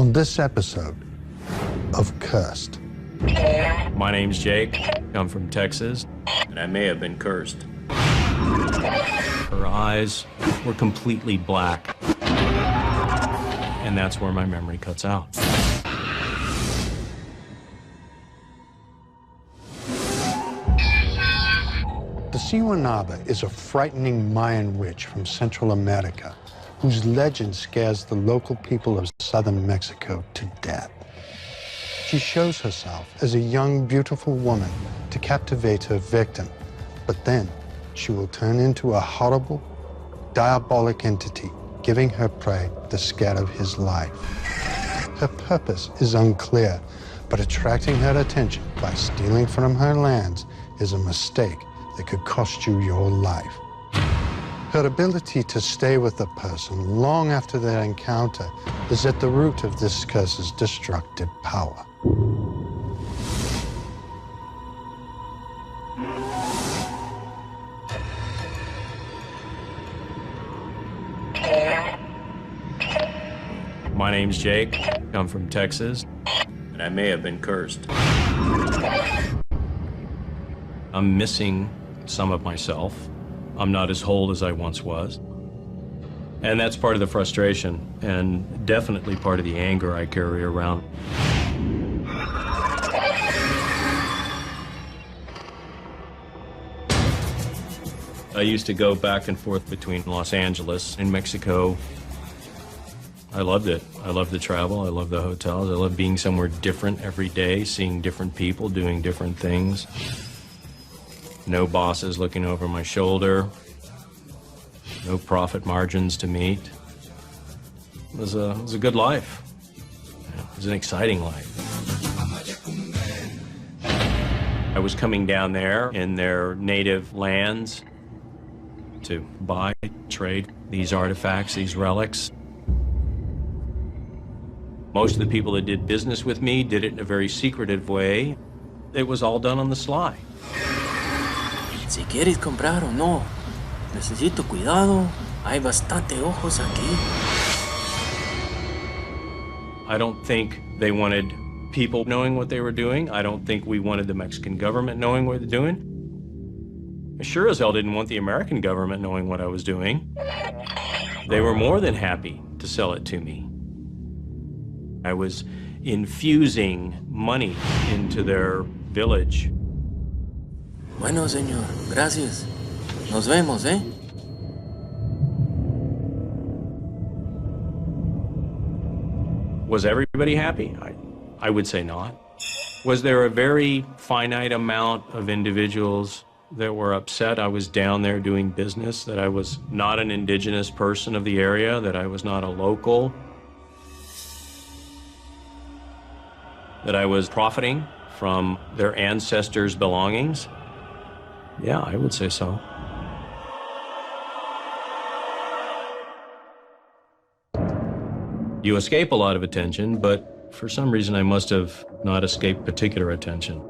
on this episode of Cursed. My name's Jake. I'm from Texas, and I may have been cursed. Her eyes were completely black, and that's where my memory cuts out. The Siwanaba is a frightening Mayan witch from Central America whose legend scares the local people of southern Mexico to death. She shows herself as a young, beautiful woman to captivate her victim, but then she will turn into a horrible, diabolic entity, giving her prey the scare of his life. Her purpose is unclear, but attracting her attention by stealing from her lands is a mistake that could cost you your life. Her ability to stay with a person long after their encounter is at the root of this curse's destructive power. My name's Jake. I'm from Texas, and I may have been cursed. I'm missing some of myself. I'm not as whole as I once was. And that's part of the frustration, and definitely part of the anger I carry around. I used to go back and forth between Los Angeles and Mexico. I loved it. I loved the travel. I loved the hotels. I loved being somewhere different every day, seeing different people, doing different things. No bosses looking over my shoulder. No profit margins to meet. It was a good life. It was an exciting life. I was coming down there in their native lands to buy, trade these artifacts, these relics. Most of the people that did business with me did it in a very secretive way. It was all done on the sly. Si quieres comprar o no, necesito cuidado. Hay bastante ojos aquí. I don't think they wanted people knowing what they were doing. I don't think we wanted the Mexican government knowing what they're doing. I sure as hell didn't want the American government knowing what I was doing. They were more than happy to sell it to me. I was infusing money into their village. Bueno, señor, gracias. Nos vemos, ¿eh? Was everybody happy? I would say not. Was there a very finite amount of individuals that were upset I was down there doing business, that I was not an indigenous person of the area, that I was not a local, that I was profiting from their ancestors' belongings? Yeah, I would say so. You escape a lot of attention, but for some reason I must have not escaped particular attention.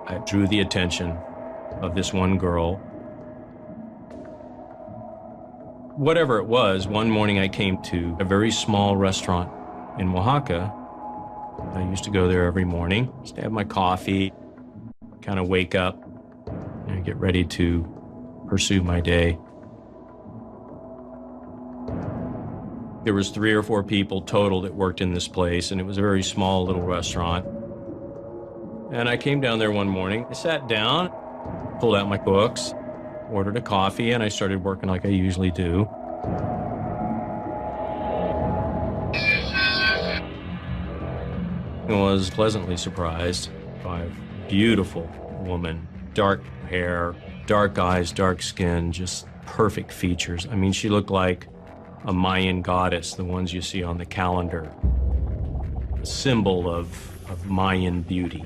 I drew the attention of this one girl. Whatever it was, one morning I came to a very small restaurant in Oaxaca. I used to go there every morning, just to have my coffee, kind of wake up and get ready to pursue my day. There was 3 or 4 people total that worked in this place, and it was a very small little restaurant. And I came down there one morning, I sat down, pulled out my books, ordered a coffee, and I started working like I usually do. I was pleasantly surprised by a beautiful woman, dark hair, dark eyes, dark skin, just perfect features. I mean, she looked like a Mayan goddess, the ones you see on the calendar, a symbol of Mayan beauty.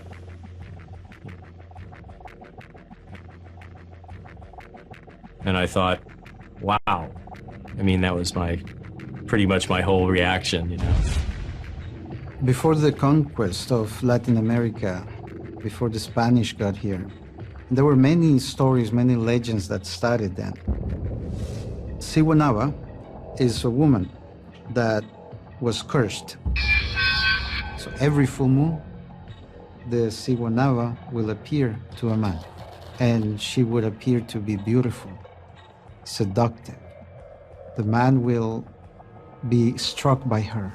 And I thought, wow. I mean, that was pretty much my whole reaction, you know. Before the conquest of Latin America, before the Spanish got here, there were many stories, many legends that started then. Siwanaba is a woman that was cursed. So every full moon, the Siwanava will appear to a man, and she would appear to be beautiful, seductive. The man will be struck by her.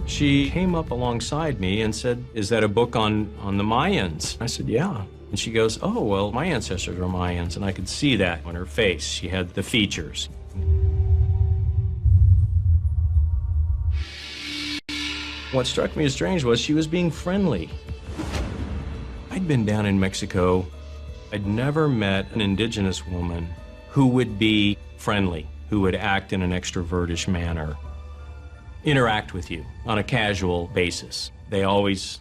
She came up alongside me and said, "Is that a book on the Mayans?" I said, "Yeah." And she goes, "Oh, well, my ancestors are Mayans," and I could see that on her face. She had the features. What struck me as strange was she was being friendly. I'd been down in Mexico. I'd never met an indigenous woman who would be friendly, who would act in an extrovertish manner, interact with you on a casual basis. They always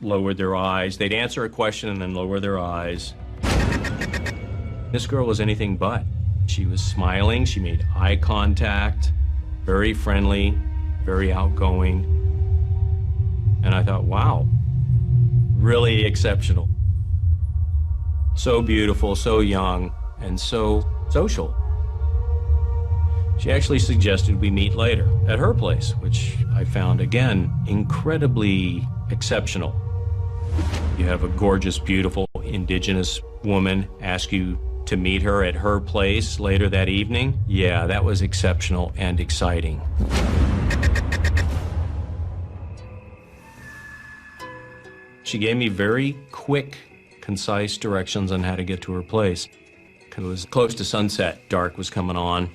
lowered their eyes. They'd answer a question and then lower their eyes. This girl was anything but. She was smiling, she made eye contact, very friendly, very outgoing. And I thought, wow, really exceptional. So beautiful, so young, and so social. She actually suggested we meet later at her place, which I found, again, incredibly exceptional. You have a gorgeous, beautiful indigenous woman ask you to meet her at her place later that evening. Yeah, that was exceptional and exciting. She gave me very quick, concise directions on how to get to her place. It was close to sunset. Dark was coming on.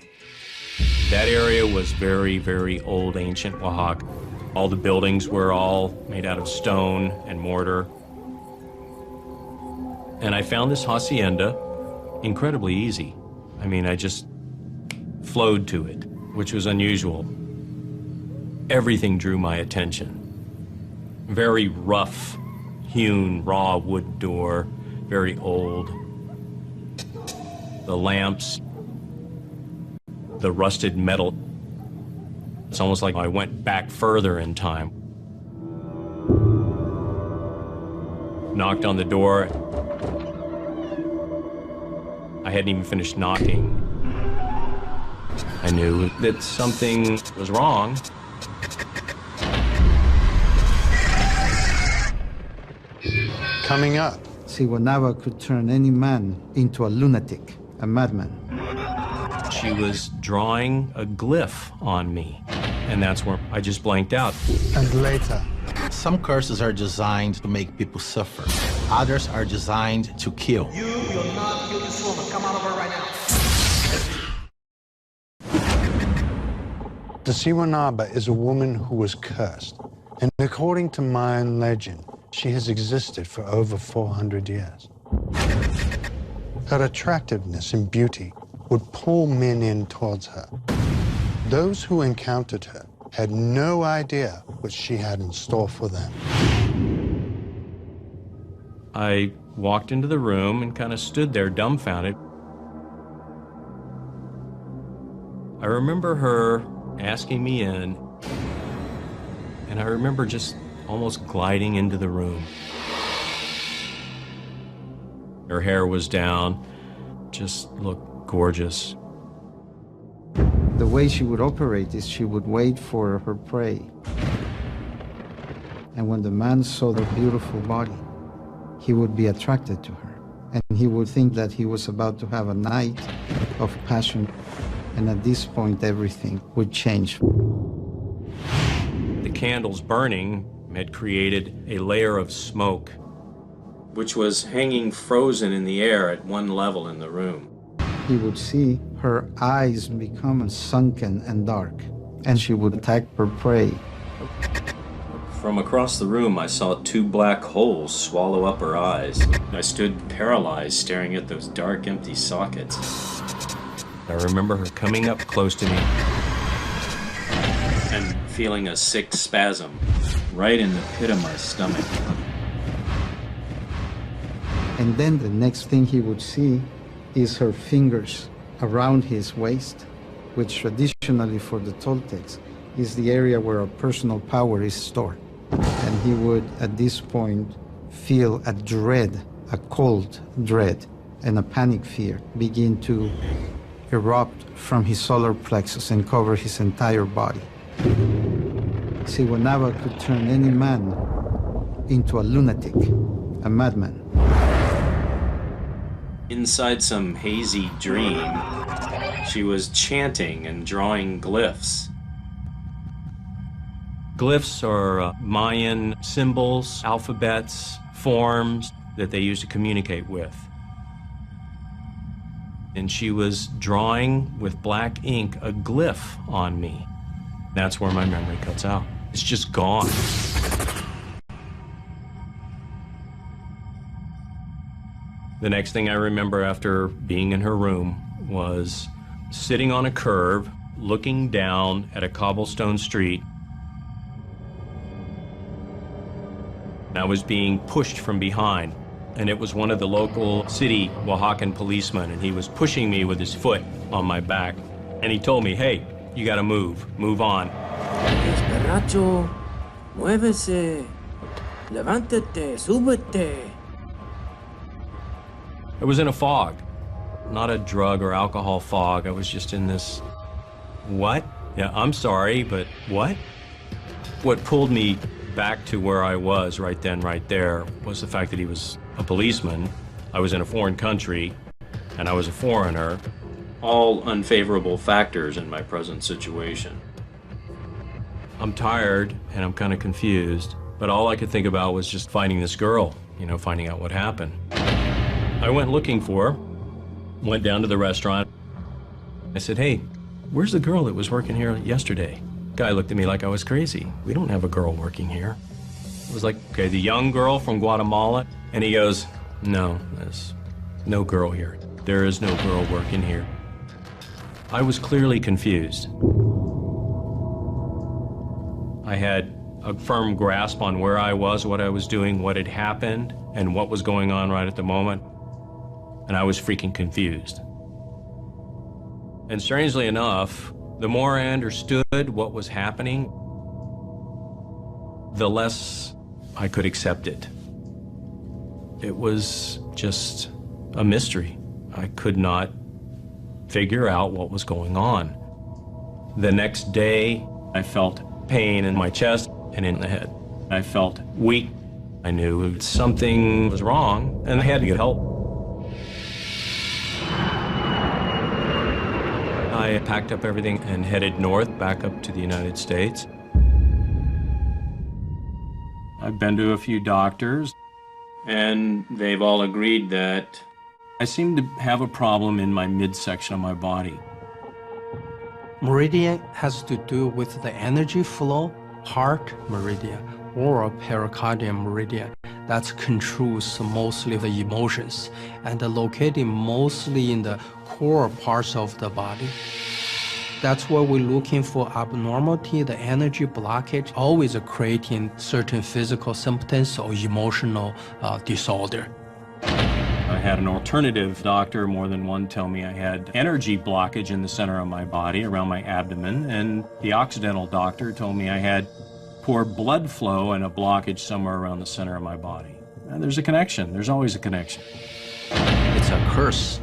That area was very, very old, ancient Oaxaca. All the buildings were all made out of stone and mortar. And I found this hacienda incredibly easy. I mean, I just flowed to it, which was unusual. Everything drew my attention. Very rough, hewn, raw wood door, very old. The lamps, the rusted metal. It's almost like I went back further in time. Knocked on the door. I hadn't even finished knocking. I knew that something was wrong. Coming up. Siwanava could turn any man into a lunatic, a madman. She was drawing a glyph on me, and that's where I just blanked out. And later. Some curses are designed to make people suffer. Others are designed to kill. You will not kill this woman. Come out of her right now. The Siwanaba is a woman who was cursed. And according to Mayan legend, she has existed for over 400 years. Her attractiveness and beauty would pull men in towards her. Those who encountered her had no idea what she had in store for them. I walked into the room and kind of stood there dumbfounded. I remember her asking me in, and I remember just almost gliding into the room. Her hair was down, just looked gorgeous. The way she would operate is she would wait for her prey. And when the man saw the beautiful body, he would be attracted to her. And he would think that he was about to have a night of passion. And at this point, everything would change. The candles burning had created a layer of smoke, which was hanging frozen in the air at one level in the room. He would see her eyes become sunken and dark, and she would attack her prey. From across the room, I saw two black holes swallow up her eyes. I stood paralyzed, staring at those dark, empty sockets. I remember her coming up close to me and feeling a sick spasm right in the pit of my stomach. And then the next thing he would see is her fingers around his waist, which traditionally for the Toltecs is the area where our personal power is stored. And he would, at this point, feel a dread, a cold dread, and a panic fear begin to erupt from his solar plexus and cover his entire body. Siwanaba could turn any man into a lunatic, a madman. Inside some hazy dream, she was chanting and drawing glyphs. Glyphs are Mayan symbols, alphabets, forms that they used to communicate with. And she was drawing with black ink a glyph on me. That's where my memory cuts out. It's just gone. The next thing I remember after being in her room was sitting on a curb, looking down at a cobblestone street. I was being pushed from behind, and it was one of the local city Oaxacan policemen, and he was pushing me with his foot on my back. And he told me, hey, you gotta move on. Desperracho, muévese, levántate, súbete. I was in a fog, not a drug or alcohol fog. I was just in this, what? Yeah, I'm sorry, but what? What pulled me back to where I was right then, right there, was the fact that he was a policeman. I was in a foreign country, and I was a foreigner. All unfavorable factors in my present situation. I'm tired, and I'm kind of confused, but all I could think about was just finding this girl, finding out what happened. I went looking for her, went down to the restaurant. I said, hey, where's the girl that was working here yesterday? Guy looked at me like I was crazy. We don't have a girl working here. I was like, okay, the young girl from Guatemala? And he goes, no, there's no girl here. There is no girl working here. I was clearly confused. I had a firm grasp on where I was, what I was doing, what had happened, and what was going on right at the moment. And I was freaking confused. And strangely enough, the more I understood what was happening, the less I could accept it. It was just a mystery. I could not figure out what was going on. The next day, I felt pain in my chest and in the head. I felt weak. I knew something was wrong, and I had to get help. I packed up everything and headed north, back up to the United States. I've been to a few doctors, and they've all agreed that I seem to have a problem in my midsection of my body. Meridian has to do with the energy flow, heart meridian or pericardium meridian. That controls mostly the emotions and located mostly in the core parts of the body. That's where we're looking for abnormality, the energy blockage, always creating certain physical symptoms or emotional disorder. I had an alternative doctor, more than one, tell me I had energy blockage in the center of my body, around my abdomen, and the Occidental doctor told me I had poor blood flow and a blockage somewhere around the center of my body. And there's a connection. There's always a connection. It's a curse.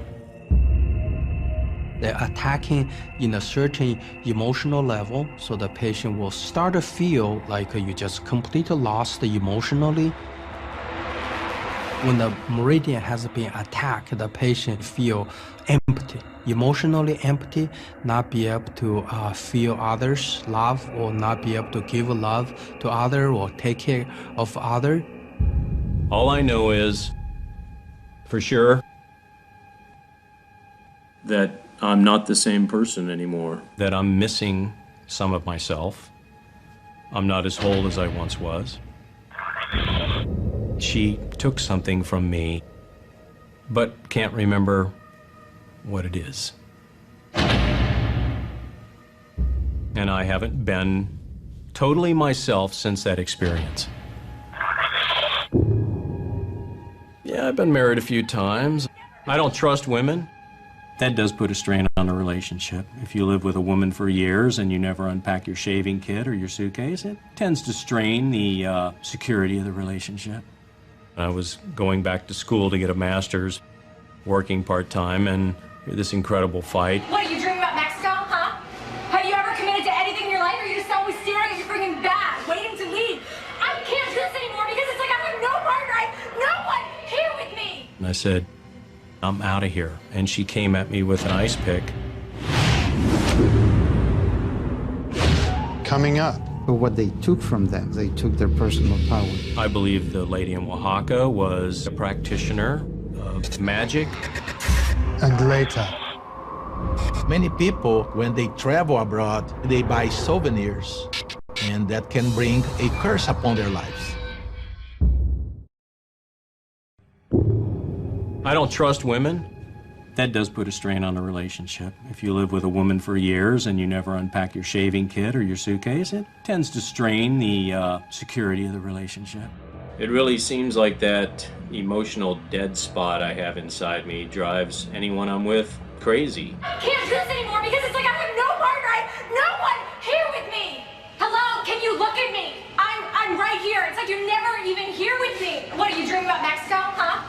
They're attacking in a certain emotional level, so the patient will start to feel like you just completely lost emotionally. When the meridian has been attacked, the patient feel empty, emotionally empty, not be able to feel others' love, or not be able to give love to others or take care of others. All I know is, for sure, that I'm not the same person anymore. That I'm missing some of myself. I'm not as whole as I once was. She took something from me, but can't remember what it is. And I haven't been totally myself since that experience. Yeah, I've been married a few times. I don't trust women. That does put a strain on a relationship. If you live with a woman for years and you never unpack your shaving kit or your suitcase, it tends to strain the security of the relationship. I was going back to school to get a master's, working part-time, and this incredible fight. What, are you dreaming about Mexico, huh? Have you ever committed to anything in your life, or are you just so I said, I'm out of here. And she came at me with an ice pick. Coming up. But what they took from them, they took their personal power. I believe the lady in Oaxaca was a practitioner of magic. And later. Many people, when they travel abroad, they buy souvenirs, and that can bring a curse upon their lives. I don't trust women. That does put a strain on a relationship. If you live with a woman for years and you never unpack your shaving kit or your suitcase, it tends to strain the security of the relationship. It really seems like that emotional dead spot I have inside me drives anyone I'm with crazy. I can't do this anymore because it's like I have no partner, I have no one here with me. Hello, can you look at me? I'm right here. It's like you're never even here with me. What, are you dreaming about Mexico, huh?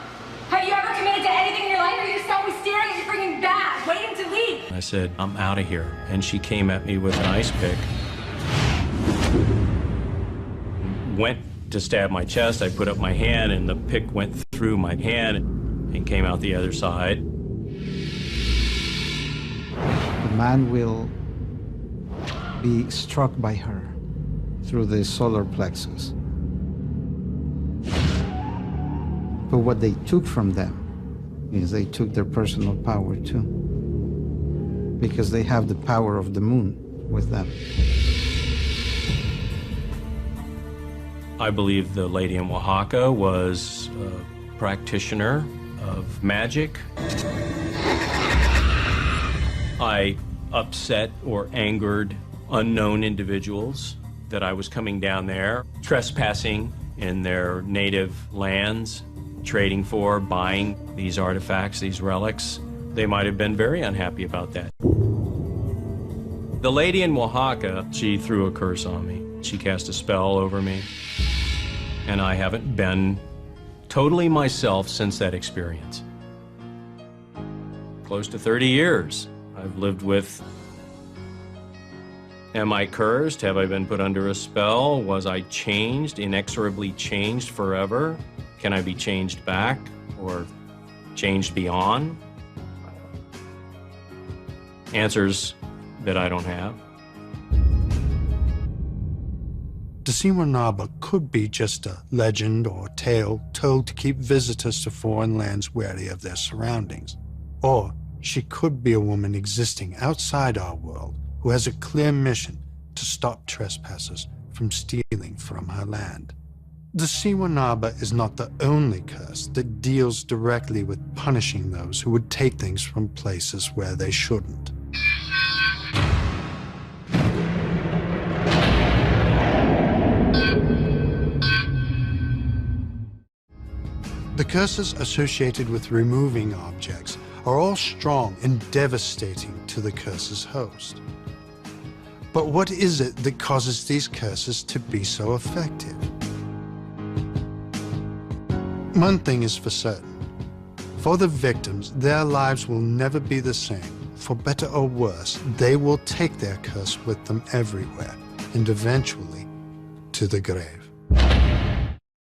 Have you ever committed to anything in your life, or you're just always staring at your freaking bag, waiting to leave? I said, I'm out of here. And she came at me with an ice pick. Went to stab my chest. I put up my hand, and the pick went through my hand and came out the other side. The man will be struck by her through the solar plexus. But what they took from them is they took their personal power too, because they have the power of the moon with them. I believe the lady in Oaxaca was a practitioner of magic. I upset or angered unknown individuals that I was coming down there, trespassing in their native lands, trading for, buying these artifacts, these relics. They might have been very unhappy about that. The lady in Oaxaca, she threw a curse on me. She cast a spell over me, and I haven't been totally myself since that experience. Close to 30 years I've lived with. Am I cursed? Have I been put under a spell? Was I changed, inexorably changed forever? Can I be changed back or changed beyond? Answers that I don't have. The Siwanaba could be just a legend or tale told to keep visitors to foreign lands wary of their surroundings. Or she could be a woman existing outside our world who has a clear mission to stop trespassers from stealing from her land. The Siwanaba is not the only curse that deals directly with punishing those who would take things from places where they shouldn't. The curses associated with removing objects are all strong and devastating to the curse's host. But what is it that causes these curses to be so effective? One thing is for certain. For the victims, their lives will never be the same. For better or worse, they will take their curse with them everywhere, and eventually to the grave.